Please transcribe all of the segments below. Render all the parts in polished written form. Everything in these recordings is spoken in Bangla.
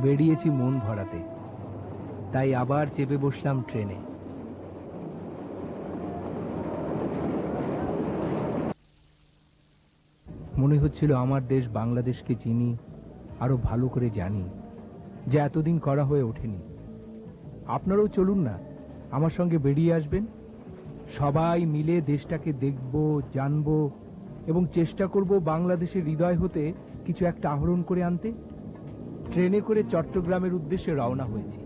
বেরিয়েছি মন ভরাতে, তাই আবার চেপে বসলাম ট্রেনে। মনে হচ্ছিল আমার দেশ বাংলাদেশকে চিনি, আরো ভালো করে জানি, যা এতদিন করা হয়ে ওঠেনি। আপনারাও চলুন না, আমার সঙ্গে বেরিয়ে আসবেন। সবাই মিলে দেশটাকে দেখব, জানব এবং চেষ্টা করব বাংলাদেশের হৃদয় হতে কিছু একটা আহরণ করে আনতে। ট্রেনে করে চট্টগ্রামের উদ্দেশ্যে রওনা হয়েছি।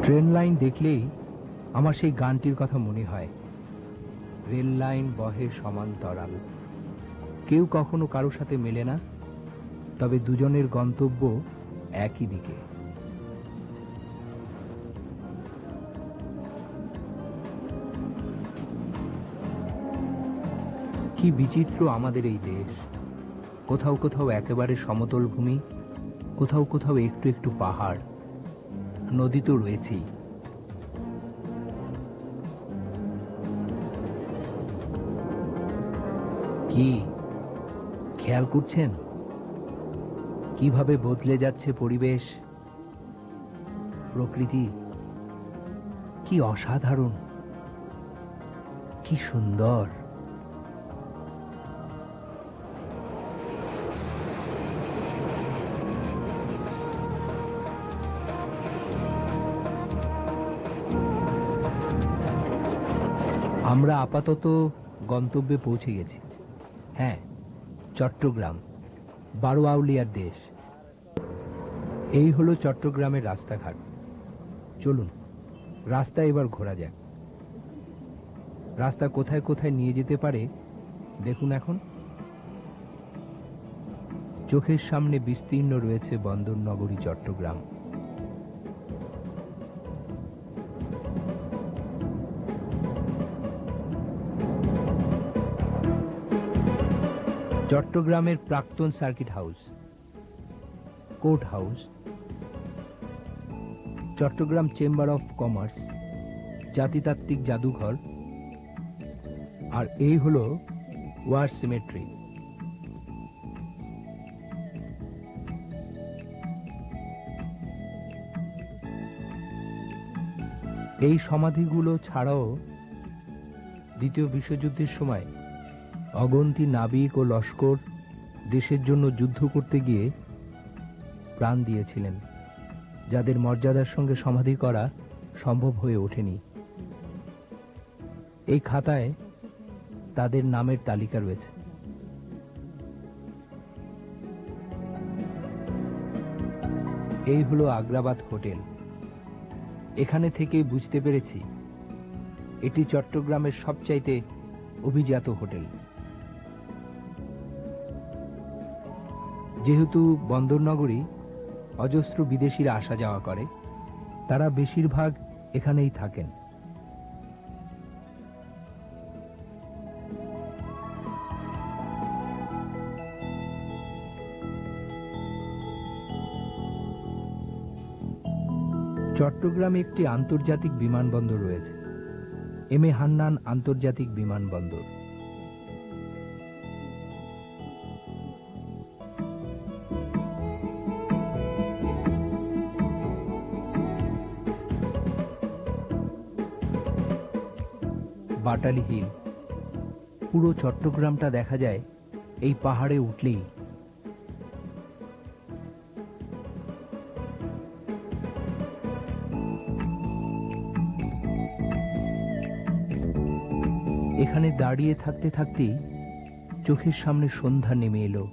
ট্রেন লাইন দেখলেই আমার সেই গানটির কথা মনে হয়, রেল লাইন বহে সমান্তরাল। কেউ কখনো কারো সাথে মেলে না, তবে দুজনের গন্তব্য একই দিকে। কি বিচিত্র আমাদের এই দেশ! কোথাও কোথাও একেবারে সমতল ভূমি, কোথাও কোথাও একটু একটু পাহাড়, নদী তো রয়েছেই। কি খেয়াল করছেন কিভাবে বদলে যাচ্ছে পরিবেশ, প্রকৃতি? কি অসাধারণ, কি সুন্দর! আমরা আপাতত গন্তব্যে পৌঁছে গেছি। হ্যাঁ, চট্টগ্রাম, 12 আউলিয়ার দেশ। এই হলো চট্টগ্রামের রাস্তাঘাট। চলুন রাস্তা এবার ঘোরা যাক। রাস্তা কোথায় কোথায় নিয়ে যেতে পারে দেখুন। এখন চোখের সামনে বিস্তীর্ণ রয়েছে বন্দর নগরী চট্টগ্রাম। চট্টগ্রামের প্রাক্তন circuit house, court house, Chittagong chamber of commerce, জাতিতাত্ত্বিক জাদুঘর, আর এই হলো ওয়ার সিমেট্রি। এই সমাধিগুলো ছাড়াও দ্বিতীয় বিশ্বযুদ্ধের সময় অগন্তি নাবিক ও লস্কর দেশের জন্য যুদ্ধ করতে গিয়ে প্রাণ দিয়েছিলেন, যাদের মর্যাদার সঙ্গে সমাধি করা সম্ভব হয়ে ওঠেনি। এই খাতায় তাদের নামের তালিকা রয়েছে। এই হলো আগ্রাবাদ হোটেল। এখানে থেকেই বুঝতে পেরেছি এটি চট্টগ্রামের সবচাইতে অভিজাত হোটেল। যেহেতু বন্দরনগরী, অজস্র বিদেশিরা আসা যাওয়া করে, তারা বেশিরভাগ এখানেই থাকেন। চট্টগ্রামে একটি আন্তর্জাতিক বিমানবন্দর রয়েছে, এম এ হান্নান আন্তর্জাতিক বিমানবন্দর। বাটালি হিল, পুরো চট্টগ্রামটা দেখা যায় এই পাহাড়ে উঠলেই। এখানে দাঁড়িয়ে থাকতে থাকতেই চোখের সামনে সন্ধ্যা নেমে এলো।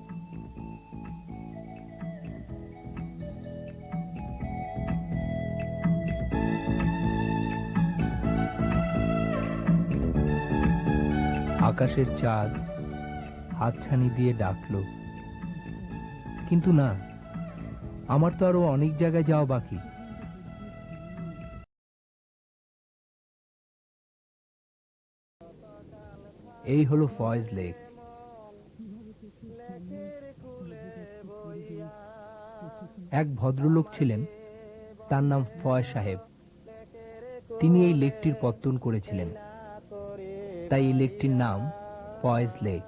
আকাশের চাঁদ হাতছানি দিয়ে ডাকলো, কিন্তু না, আমার তো আরো অনেক জায়গায় যাওয়া বাকি। এই হলো ফয়েজ লেক। এক ভদ্রলোক ছিলেন, তার নাম ফয়েজ সাহেব। তিনি এই লেকটির পত্তন করেছিলেন, তাই এই লেকটির নাম ফয়েজ লেক।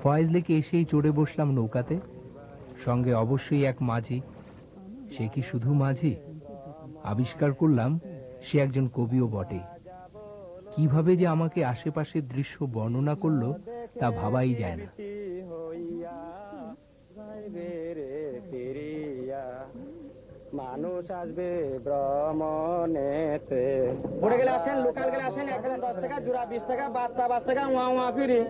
ফয়েজ লেকে এসেই চড়ে বসলাম নৌকাতে, সঙ্গে অবশ্যই এক মাঝি। সে কি শুধু মাঝি, আবিষ্কার করলাম সে একজন কবিও বটে। কিভাবে যে আমাকে আশেপাশের দৃশ্য বর্ণনা করলো তা ভাবাই যায় না। মানুষ আসবে ভ্রমণেতে, পড়ে গেলে আসেন, লোকাল গেলে আসেন, 10 টাকা জোড়া, 20 টাকা, বাচ্চা 5 টাকা, ওয়া ফিরি।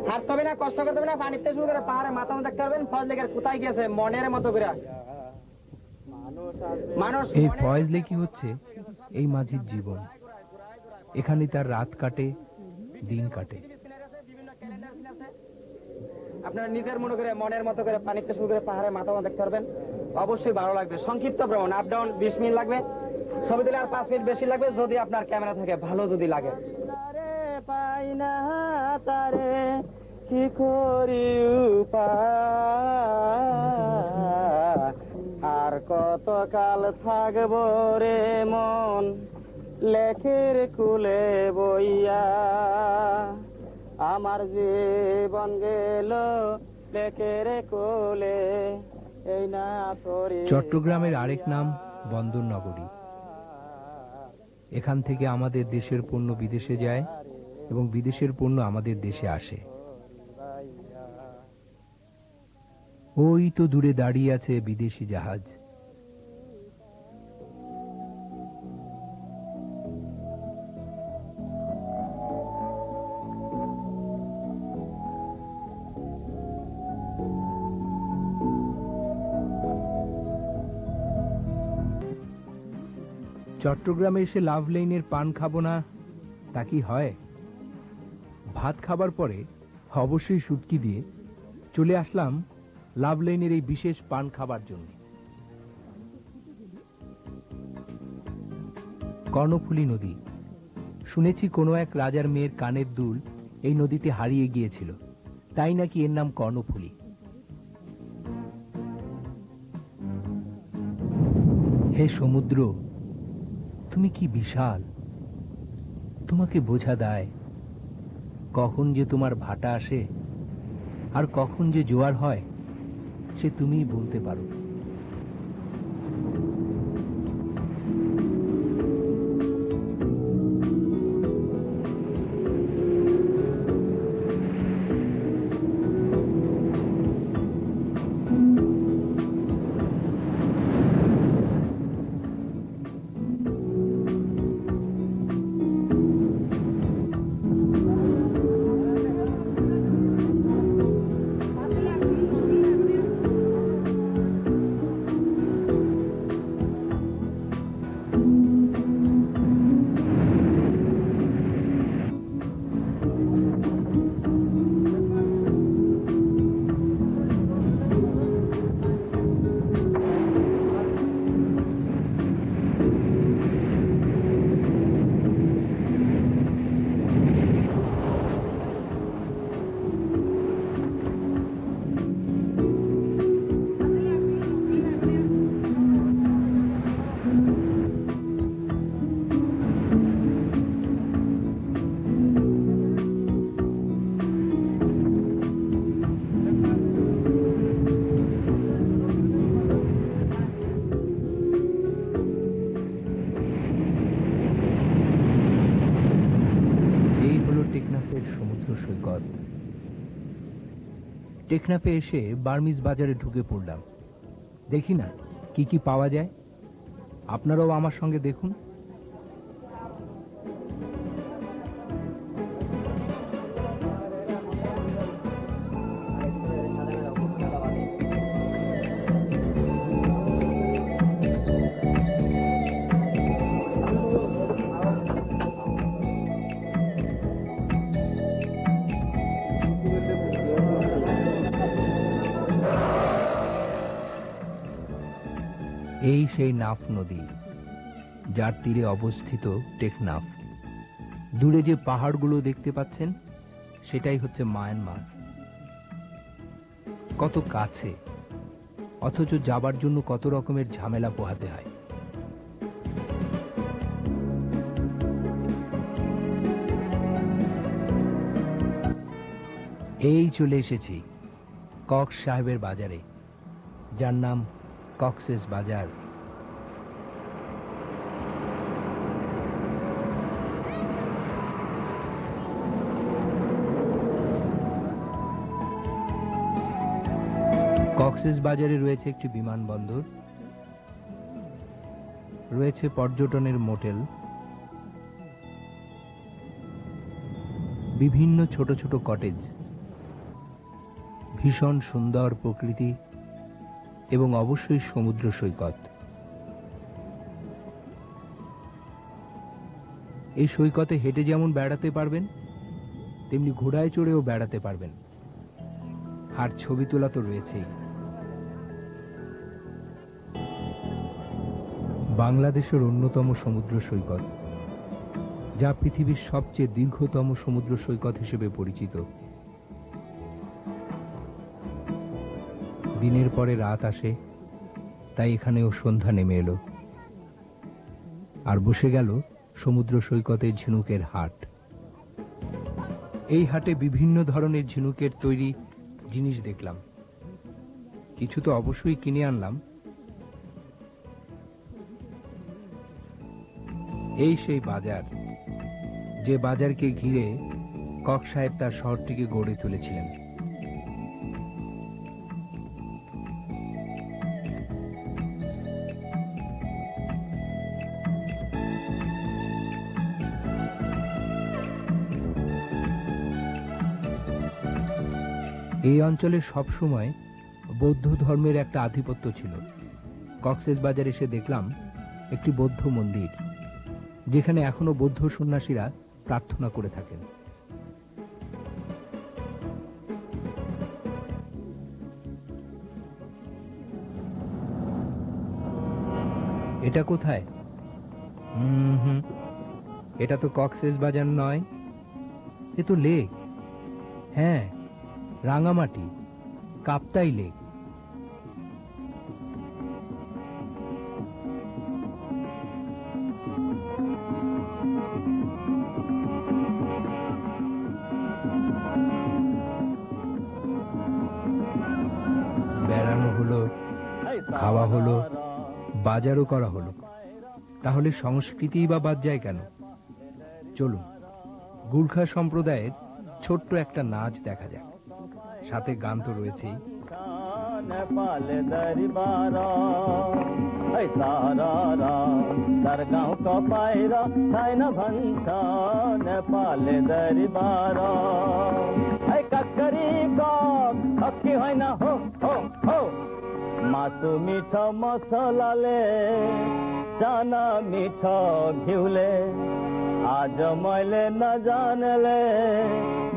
হাঁটতে হবে না, কষ্ট করতে হবে না, পানিতে শুরু করে পাহাড়ে মাথা মতো দেখতে পারবেন ফয়েজ লেকের কোথায় গিয়েছে মনের মতো করে। মানুষ এই ফয়েজ লেকই হচ্ছে এই মাঝির জীবন। এখানে তার রাত কাটে, দিন কাটে। আপনারা নিজের মনে করে মনের মতো করে পানিতে শুরু করে পাহাড়ে মাথা মতো দেখতে পারবেন। অবশ্যই ভালো লাগবে। সংক্ষিপ্ত ভ্রমণ, আপ ডাউন 20 মিনিট লাগবে, ছবি দিলে আর 5 মিনিট বেশি লাগবে যদি আপনার ক্যামেরা থেকে ভালো যদি লাগে। পাই না তারে কি করি আর কত কাল থাকবো রে মন লেকের কুলে বইয়া, আমার জীবন গেল লেকের কোলে। এই না চট্টগ্রামের আরেক নাম বন্দর নগরী। এখান থেকে আমাদের দেশের পণ্য বিদেশে যায় এবং বিদেশের পণ্য আমাদের দেশে আসে। ওই তো দূরে দাঁড়িয়ে আছে বিদেশি জাহাজ। চট্টগ্রামে এসে লাভ লেইনের পান খাবো না তা কি হয়? ভাত খাবার পরে অবশ্যই শুটকি দিয়ে চলে আসলাম লাভ লেইনের এই বিশেষ পান খাবার জন্য। কর্ণফুলী নদী। শুনেছি কোনো এক রাজার মেয়ের কানের দুল এই নদীতে হারিয়ে গিয়েছিল, তাই নাকি এর নাম কর্ণফুলী। হে সমুদ্র, তুমি কি বিশাল! তোমাকে বোঝা দায় কখন যে তোমার ভাটা আসে আর কখন যে জোয়ার হয় সে তুমিই বলতে পারো। টেকনাফে এসে বার্মিজ বাজারে ঢুকে পড়লাম। দেখি না কি কি পাওয়া যায়। আপনারাও আমার সঙ্গে দেখুন। এই সেই নাফ নদী, যার তীরে অবস্থিত টেকনাফ। দূরে যে পাহাড়গুলো দেখতে পাচ্ছেন সেটাই হচ্ছে মায়ানমার। কত কাছে, অথচ যাবার জন্য কত রকমের ঝামেলা পোহাতে হয়। এই চলে এসেছি কক্স সাহেবের বাজারে, যার নাম কক্সেস বাজার। কক্সেস বাজারে রয়েছে একটি বিমানবন্দর, রয়েছে পর্যটনের মোটেল, বিভিন্ন ছোট ছোট কটেজ, ভীষণ সুন্দর প্রকৃতি এবং অবশ্যই সমুদ্র সৈকত। এই সৈকতে হেঁটে যেমন বেড়াতে পারবেন, তেমনি ঘোড়ায় চড়েও বেড়াতে পারবেন, আর ছবি তোলা তো রয়েছেই। বাংলাদেশের অন্যতম সমুদ্র সৈকত, যা পৃথিবীর সবচেয়ে দীর্ঘতম সমুদ্র সৈকত হিসেবে পরিচিত। দিনের পরে রাত আসে, তাই এখানেও সন্ধ্যা নেমে এলো, আর বসে গেল সমুদ্র সৈকতে ঝিনুকের হাট। এই হাটে বিভিন্ন ধরনের ঝিনুকের তৈরি জিনিস দেখলাম, কিছু তো অবশ্যই কিনে আনলাম। এই সেই বাজার, যে বাজারকে ঘিরে কক্স সাহেব তার শহরটিকে গড়ে তুলেছিলেন। এই অঞ্চলে সবসময় বৌদ্ধ ধর্মের একটা আধিপত্য ছিল। কক্সেস বাজার এসে দেখলাম একটি বৌদ্ধ মন্দির, যেখানে এখনো বৌদ্ধ সন্ন্যাসীরা প্রার্থনা করে থাকেন। এটা কোথায়? এটা তো কক্সেস বাজার নয়, এ তো লেক। হ্যাঁ, রাঙামাটি, কাপ্তাই লেক। বেড়ানো হলো, খাওয়া হলো, বাজারও করা হলো, তাহলে সংস্কৃতি বা বাদ যায় কেন? চলুন গুর্খা সম্প্রদায়ের ছোট্ট একটা নাচ দেখা যাক, সাথে গান তো রয়েছেই। नेपाल दरबारा तारा सरगांव का पायरा छैन भन्छ नेपाल दरबारा कक्करी कक हक्की होइन हो हो हो मासु मिठो मसलाले चाना मिठो घिउले आज मैले नजानेले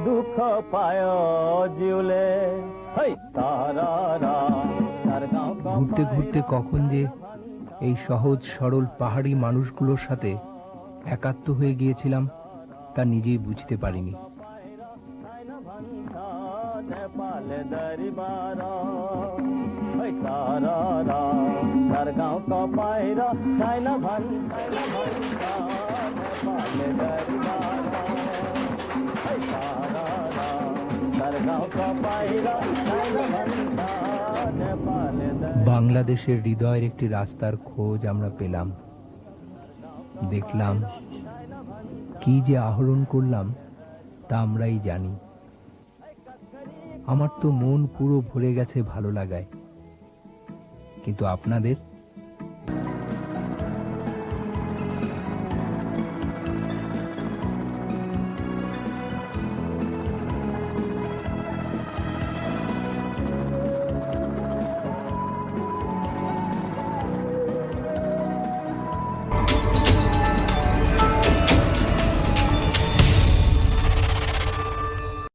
दुःख पायो जिउले ঘুরতে ঘুরতে কখন যে এই সহজ সরল পাহাড়ি মানুষগুলোর সাথে একাত্ম হয়ে গিয়েছিলাম তা নিজেই বুঝতে পারিনি। বাংলাদেশের হৃদয়ের একটি রাস্তার খোঁজ আমরা পেলাম, দেখলাম, কি যে আহরণ করলাম তা আমরাই জানি। আমার তো মন পুরো ভরে গেছে ভালো লাগায়, কিন্তু আপনাদের